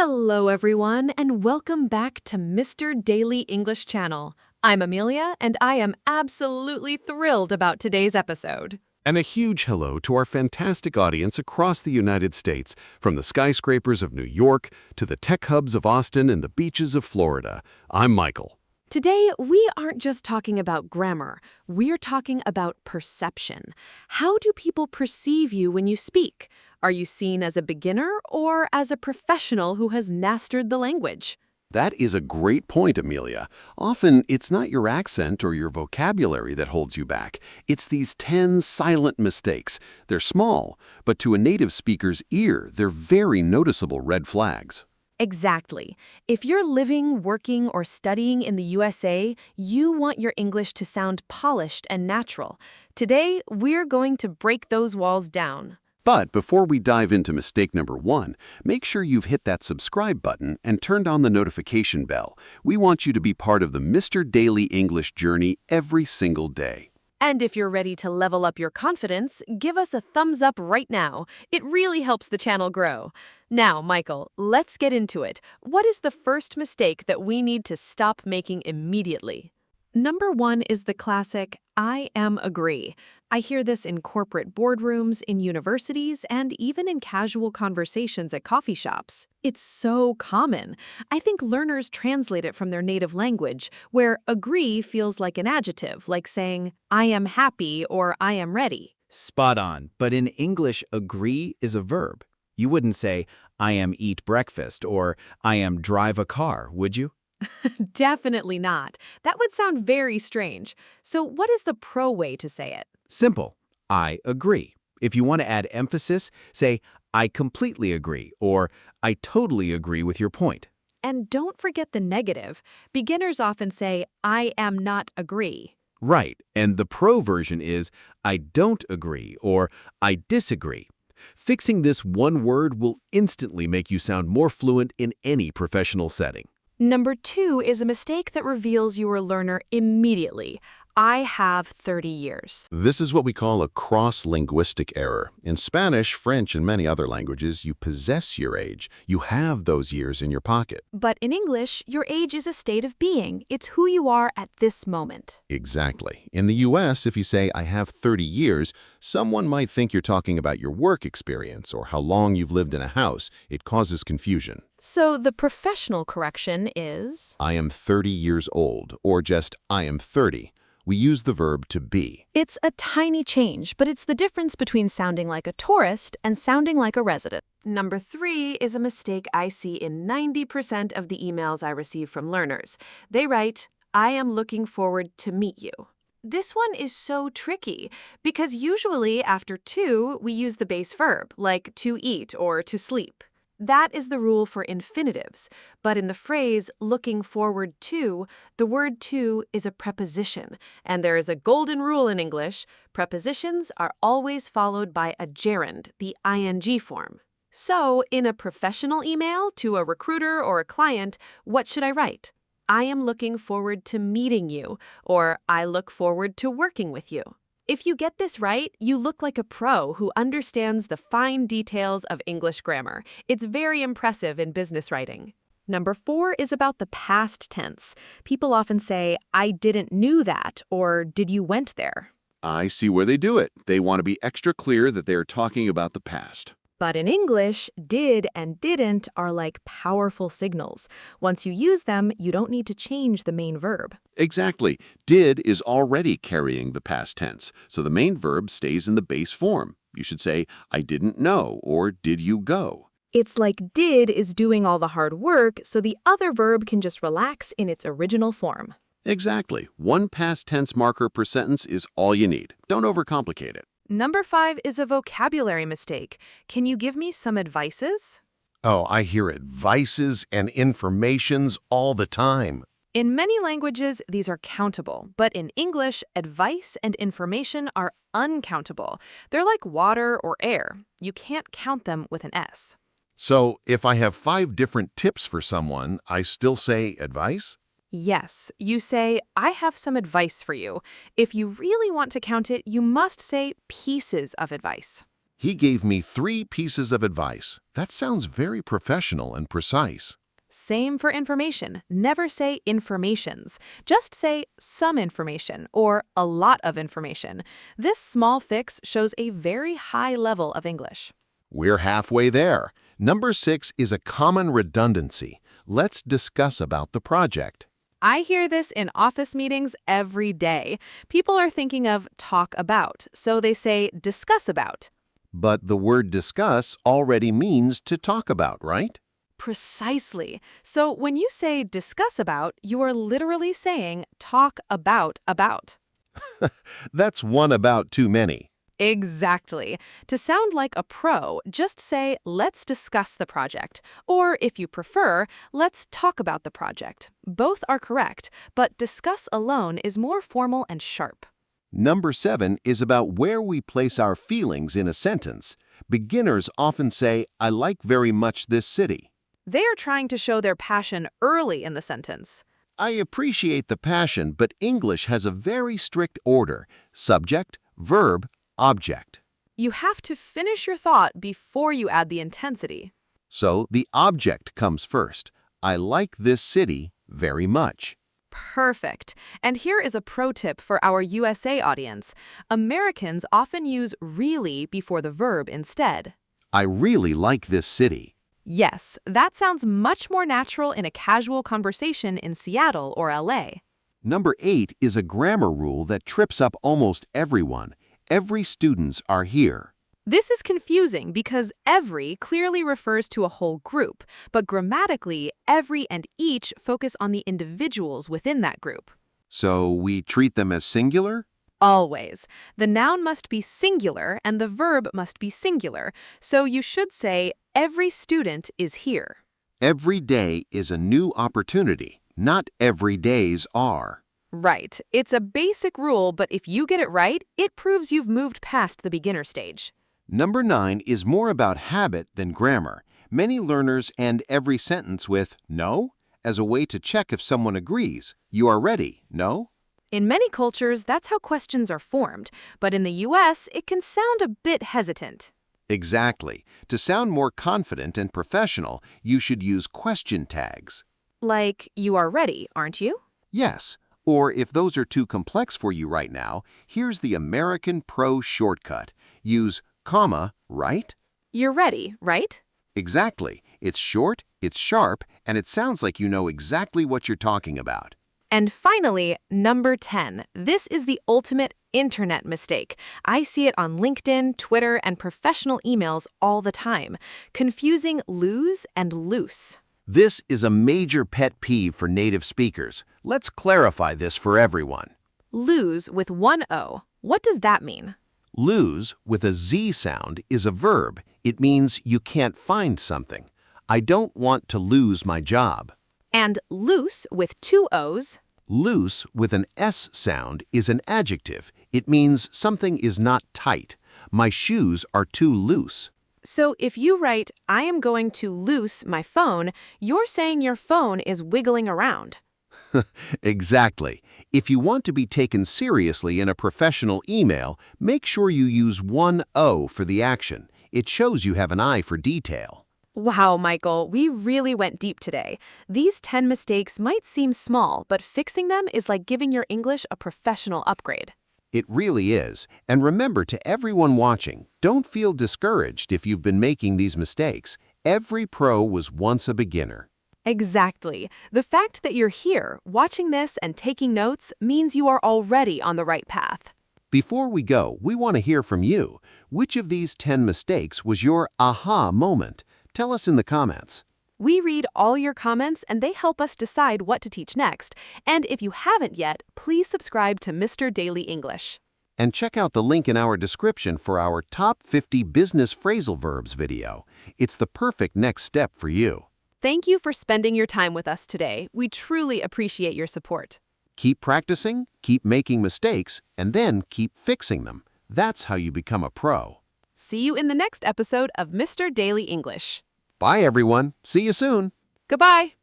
Hello, everyone, and welcome back to Mr. Daily English Channel. I'm Amelia, and I am absolutely thrilled about today's episode. And a huge hello to our fantastic audience across the United States, from the skyscrapers of New York to the tech hubs of Austin and the beaches of Florida. I'm Michael. Today, we aren't just talking about grammar. We're talking about perception. How do people perceive you when you speak? Are you seen as a beginner or as a professional who has mastered the language? That is a great point, Amelia. Often, it's not your accent or your vocabulary that holds you back. It's these 10 silent mistakes. They're small, but to a native speaker's ear, they're very noticeable red flags. Exactly. If you're living, working, or studying in the USA, you want your English to sound polished and natural. Today, we're going to break those walls down. But before we dive into mistake number 1, make sure you've hit that subscribe button and turned on the notification bell. We want you to be part of the Mr. Daily English journey every single day. And if you're ready to level up your confidence, give us a thumbs up right now. It really helps the channel grow. Now, Michael, let's get into it. What is the first mistake that we need to stop making immediately? Number 1 is the classic, I am agree. I hear this in corporate boardrooms, in universities, and even in casual conversations at coffee shops. It's so common. I think learners translate it from their native language, where agree feels like an adjective, like saying, I am happy or I am ready. Spot on, but in English, agree is a verb. You wouldn't say, I am eat breakfast or I am drive a car, would you? Definitely not. That would sound very strange. So what is the pro way to say it? Simple. I agree. If you want to add emphasis, say, I completely agree, or I totally agree with your point. And don't forget the negative. Beginners often say, I am not agree. Right, and the pro version is, I don't agree, or I disagree. Fixing this one word will instantly make you sound more fluent in any professional setting. Number 2 is a mistake that reveals you are a learner immediately. I have 30 years. This is what we call a cross-linguistic error. In Spanish, French, and many other languages, you possess your age. You have those years in your pocket. But in English, your age is a state of being. It's who you are at this moment. Exactly. In the US, if you say, I have 30 years, someone might think you're talking about your work experience or how long you've lived in a house. It causes confusion. So the professional correction is? I am 30 years old, or just I am 30. We use the verb to be. It's a tiny change, but it's the difference between sounding like a tourist and sounding like a resident. Number 3 is a mistake I see in 90% of the emails I receive from learners. They write, I am looking forward to meet you. This one is so tricky because usually after to, we use the base verb, like to eat or to sleep. That is the rule for infinitives, but in the phrase looking forward to, the word to is a preposition, and there is a golden rule in English. Prepositions are always followed by a gerund, the ing form. So, in a professional email to a recruiter or a client, what should I write? I am looking forward to meeting you, or I look forward to working with you. If you get this right, you look like a pro who understands the fine details of English grammar. It's very impressive in business writing. Number 4 is about the past tense. People often say, I didn't knew that, or did you went there? I see where they do it. They want to be extra clear that they're talking about the past. But in English, did and didn't are like powerful signals. Once you use them, you don't need to change the main verb. Exactly. Did is already carrying the past tense, so the main verb stays in the base form. You should say, I didn't know, or did you go? It's like did is doing all the hard work, so the other verb can just relax in its original form. Exactly. One past tense marker per sentence is all you need. Don't overcomplicate it. Number 5 is a vocabulary mistake. Can you give me some advices? Oh, I hear advices and informations all the time. In many languages, these are countable, but in English, advice and information are uncountable. They're like water or air. You can't count them with an S. So if I have 5 different tips for someone, I still say advice? Yes, you say, I have some advice for you. If you really want to count it, you must say pieces of advice. He gave me 3 pieces of advice. That sounds very professional and precise. Same for information. Never say informations. Just say some information or a lot of information. This small fix shows a very high level of English. We're halfway there. Number 6 is a common redundancy. Let's discuss about the project. I hear this in office meetings every day. People are thinking of talk about, so they say discuss about. But the word discuss already means to talk about, right? Precisely. So when you say discuss about, you are literally saying talk about. That's one about too many. Exactly. To sound like a pro, just say, let's discuss the project. Or if you prefer, let's talk about the project. Both are correct, but discuss alone is more formal and sharp. Number 7 is about where we place our feelings in a sentence. Beginners often say, I like very much this city. They are trying to show their passion early in the sentence. I appreciate the passion, but English has a very strict order: subject, verb, object. You have to finish your thought before you add the intensity. So the object comes first. I like this city very much. Perfect. And here is a pro tip for our USA audience. Americans often use really before the verb instead. I really like this city. Yes, that sounds much more natural in a casual conversation in Seattle or LA. Number 8 is a grammar rule that trips up almost everyone. Every students are here. This is confusing because every clearly refers to a whole group, but grammatically, every and each focus on the individuals within that group. So we treat them as singular? Always. The noun must be singular and the verb must be singular, so you should say, every student is here. Every day is a new opportunity, not every days are. Right. It's a basic rule, but if you get it right, it proves you've moved past the beginner stage. Number 9 is more about habit than grammar. Many learners end every sentence with no as a way to check if someone agrees. You are ready, no? In many cultures, that's how questions are formed, but in the US, it can sound a bit hesitant. Exactly. To sound more confident and professional, you should use question tags. Like, you are ready, aren't you? Yes. Or if those are too complex for you right now, here's the American Pro shortcut. Use comma, right? You're ready, right? Exactly. It's short, it's sharp, and it sounds like you know exactly what you're talking about. And finally, number 10. This is the ultimate internet mistake. I see it on LinkedIn, Twitter, and professional emails all the time. Confusing lose and loose. This is a major pet peeve for native speakers. Let's clarify this for everyone. Lose with one O. What does that mean? Lose with a Z sound is a verb. It means you can't find something. I don't want to lose my job. And loose with two O's. Loose with an S sound is an adjective. It means something is not tight. My shoes are too loose. So if you write, I am going to loose my phone, you're saying your phone is wiggling around. Exactly. If you want to be taken seriously in a professional email, make sure you use one O for the action. It shows you have an eye for detail. Wow, Michael, we really went deep today. These 10 mistakes might seem small, but fixing them is like giving your English a professional upgrade. It really is. And remember, to everyone watching, don't feel discouraged if you've been making these mistakes. Every pro was once a beginner. Exactly. The fact that you're here, watching this and taking notes means you are already on the right path. Before we go, we want to hear from you. Which of these 10 mistakes was your aha moment? Tell us in the comments. We read all your comments and they help us decide what to teach next. And if you haven't yet, please subscribe to Mr. Daily English. And check out the link in our description for our Top 50 Business Phrasal Verbs video. It's the perfect next step for you. Thank you for spending your time with us today. We truly appreciate your support. Keep practicing, keep making mistakes, and then keep fixing them. That's how you become a pro. See you in the next episode of Mr. Daily English. Bye, everyone. See you soon. Goodbye.